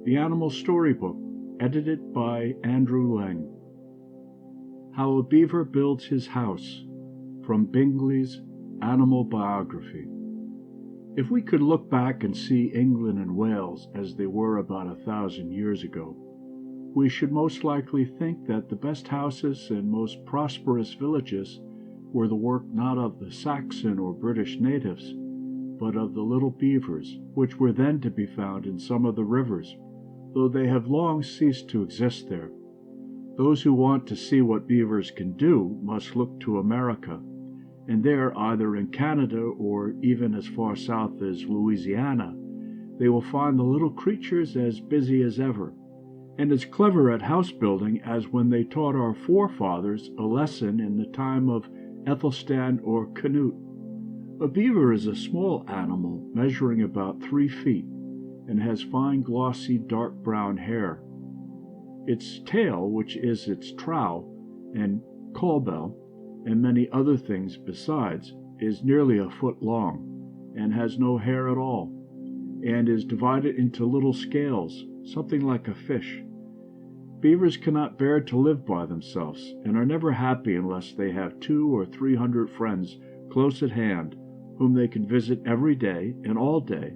The Animal Storybook, edited by Andrew Lang. How a Beaver Builds His House, from Bingley's Animal Biography. If we could look back and see England and Wales as they were about 1,000 years ago, we should most likely think that the best houses and most prosperous villages were the work not of the Saxon or British natives, but of the little beavers, which were then to be found in some of the rivers, though they have long ceased to exist there. Those who want to see what beavers can do must look to America, and there, either in Canada or even as far south as Louisiana, they will find the little creatures as busy as ever, and as clever at house building as when they taught our forefathers a lesson in the time of Ethelstan or Canute. A beaver is a small animal measuring about 3 feet, and has fine glossy dark brown hair. Its tail, which is its trough and cauldbell, and many other things besides, is nearly a foot long, and has no hair at all, and is divided into little scales, something like a fish. Beavers cannot bear to live by themselves, and are never happy unless they have 200 or 300 friends close at hand, whom they can visit every day and all day,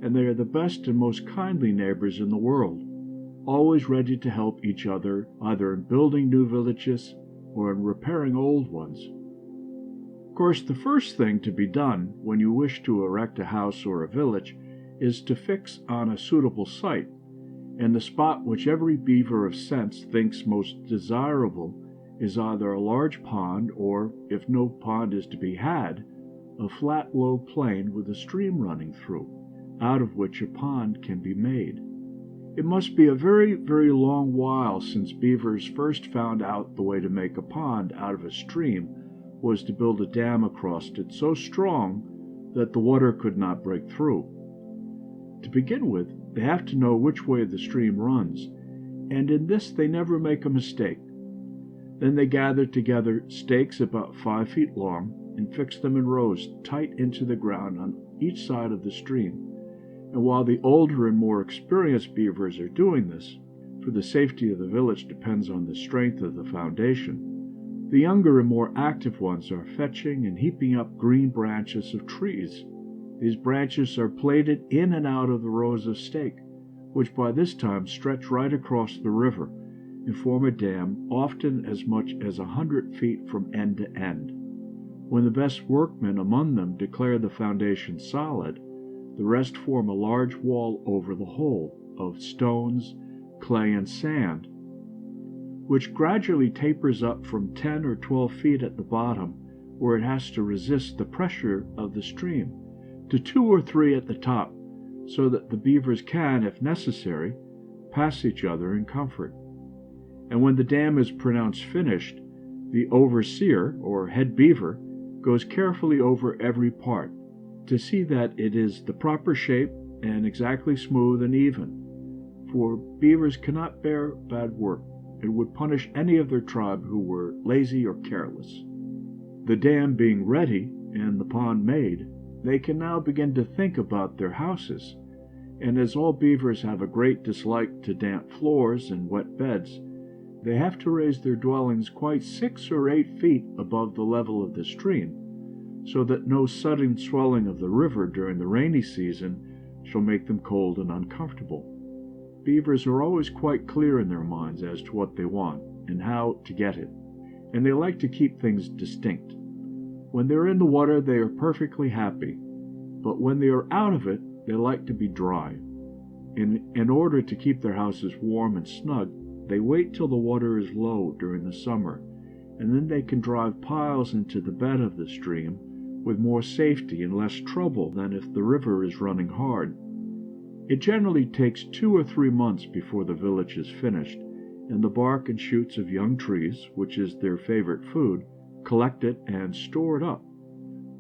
and they are the best and most kindly neighbors in the world, always ready to help each other, either in building new villages or in repairing old ones. Of course, the first thing to be done when you wish to erect a house or a village is to fix on a suitable site, and the spot which every beaver of sense thinks most desirable is either a large pond or, if no pond is to be had, a flat low plain with a stream running through, out of which a pond can be made. It must be a very, very long while since beavers first found out the way to make a pond out of a stream was to build a dam across it so strong that the water could not break through. To begin with, they have to know which way the stream runs, and in this they never make a mistake. Then they gather together stakes about 5 feet long and fix them in rows tight into the ground on each side of the stream. And while the older and more experienced beavers are doing this, for the safety of the village depends on the strength of the foundation, the younger and more active ones are fetching and heaping up green branches of trees. These branches are plaited in and out of the rows of stake, which by this time stretch right across the river and form a dam often as much as 100 feet from end to end. When the best workmen among them declare the foundation solid, the rest form a large wall over the whole, of stones, clay, and sand, which gradually tapers up from 10 or 12 feet at the bottom, where it has to resist the pressure of the stream, to 2 or 3 at the top, so that the beavers can, if necessary, pass each other in comfort. And when the dam is pronounced finished, the overseer, or head beaver, goes carefully over every part, to see that it is the proper shape and exactly smooth and even, for beavers cannot bear bad work, and would punish any of their tribe who were lazy or careless. The dam being ready and the pond made, they can now begin to think about their houses, and as all beavers have a great dislike to damp floors and wet beds, they have to raise their dwellings quite 6 or 8 feet above the level of the stream, so that no sudden swelling of the river during the rainy season shall make them cold and uncomfortable. Beavers are always quite clear in their minds as to what they want and how to get it, and they like to keep things distinct. When they're in the water, they are perfectly happy, but when they are out of it, they like to be dry. In order to keep their houses warm and snug, they wait till the water is low during the summer, and then they can drive piles into the bed of the stream with more safety and less trouble than if the river is running hard. It generally takes 2 or 3 months before the village is finished, and the bark and shoots of young trees, which is their favorite food, collected and stored up.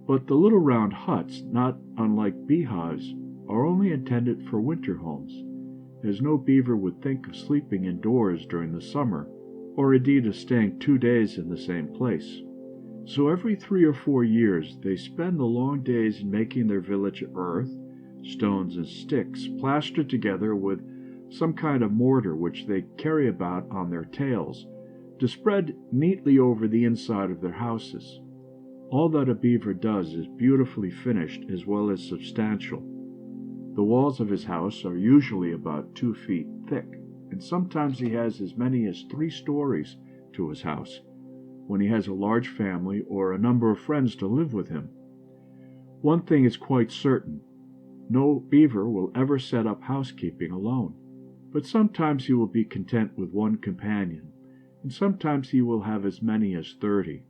But the little round huts, not unlike beehives, are only intended for winter homes, as no beaver would think of sleeping indoors during the summer, or indeed of staying 2 days in the same place. So every 3 or 4 years they spend the long days in making their village of earth, stones, and sticks, plastered together with some kind of mortar which they carry about on their tails, to spread neatly over the inside of their houses. All that a beaver does is beautifully finished as well as substantial. The walls of his house are usually about 2 feet thick, and sometimes he has as many as 3 stories to his house, when he has a large family or a number of friends to live with him. One thing is quite certain: no beaver will ever set up housekeeping alone, but sometimes he will be content with 1 companion, and sometimes he will have as many as 30.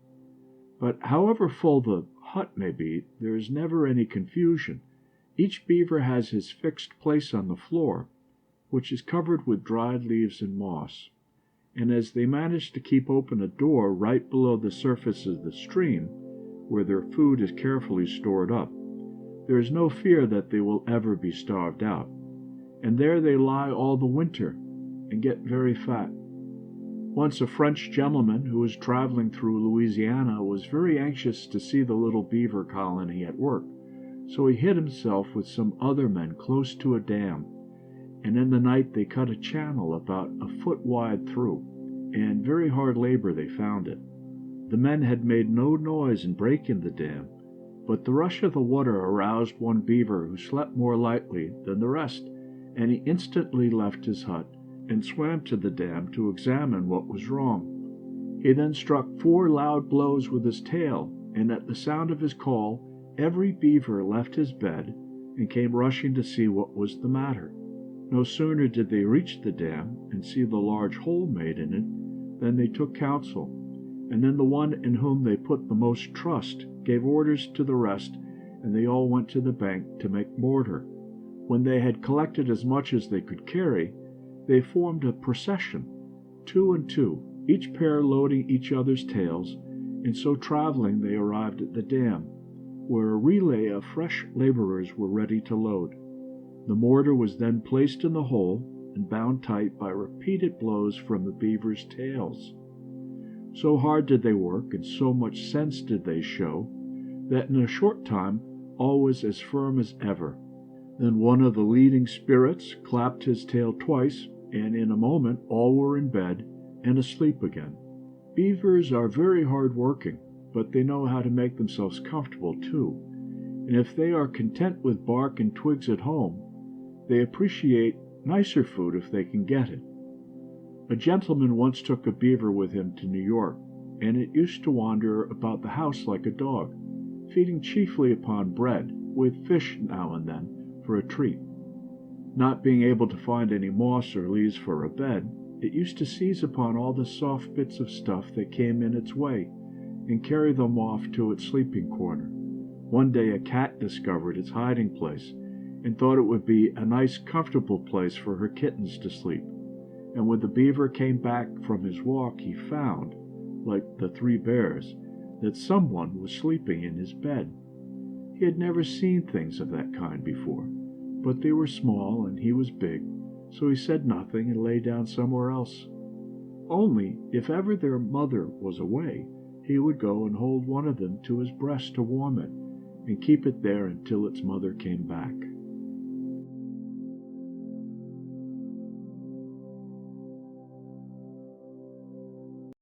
But however full the hut may be, there is never any confusion. Each beaver has his fixed place on the floor, which is covered with dried leaves and moss, and as they manage to keep open a door right below the surface of the stream, where their food is carefully stored up, there is no fear that they will ever be starved out, and there they lie all the winter and get very fat. Once a French gentleman who was traveling through Louisiana was very anxious to see the little beaver colony at work, so he hid himself with some other men close to a dam, and in the night they cut a channel about a foot wide through, and very hard labor they found it. The men had made no noise in breaking the dam, but the rush of the water aroused one beaver who slept more lightly than the rest, and he instantly left his hut and swam to the dam to examine what was wrong. He then struck 4 loud blows with his tail, and at the sound of his call, every beaver left his bed and came rushing to see what was the matter. No sooner did they reach the dam and see the large hole made in it than they took counsel, and then the one in whom they put the most trust gave orders to the rest, and they all went to the bank to make mortar. When they had collected as much as they could carry, they formed a procession, 2 and 2, each pair loading each other's tails, and so traveling they arrived at the dam, where a relay of fresh laborers were ready to load. The mortar was then placed in the hole and bound tight by repeated blows from the beavers' tails. So hard did they work, and so much sense did they show, that in a short time all was as firm as ever. Then one of the leading spirits clapped his tail twice, and in a moment all were in bed and asleep again. Beavers are very hard working, but they know how to make themselves comfortable too, and if they are content with bark and twigs at home, they appreciate nicer food if they can get it. A gentleman once took a beaver with him to New York, and it used to wander about the house like a dog, feeding chiefly upon bread, with fish now and then for a treat. Not being able to find any moss or leaves for a bed, it used to seize upon all the soft bits of stuff that came in its way, and carry them off to its sleeping corner. One day a cat discovered its hiding place, and thought it would be a nice comfortable place for her kittens to sleep, and when the beaver came back from his walk he found, like the 3 bears, that someone was sleeping in his bed. He had never seen things of that kind before, but they were small and he was big, so he said nothing and lay down somewhere else. Only, if ever their mother was away, he would go and hold one of them to his breast to warm it, and keep it there until its mother came back.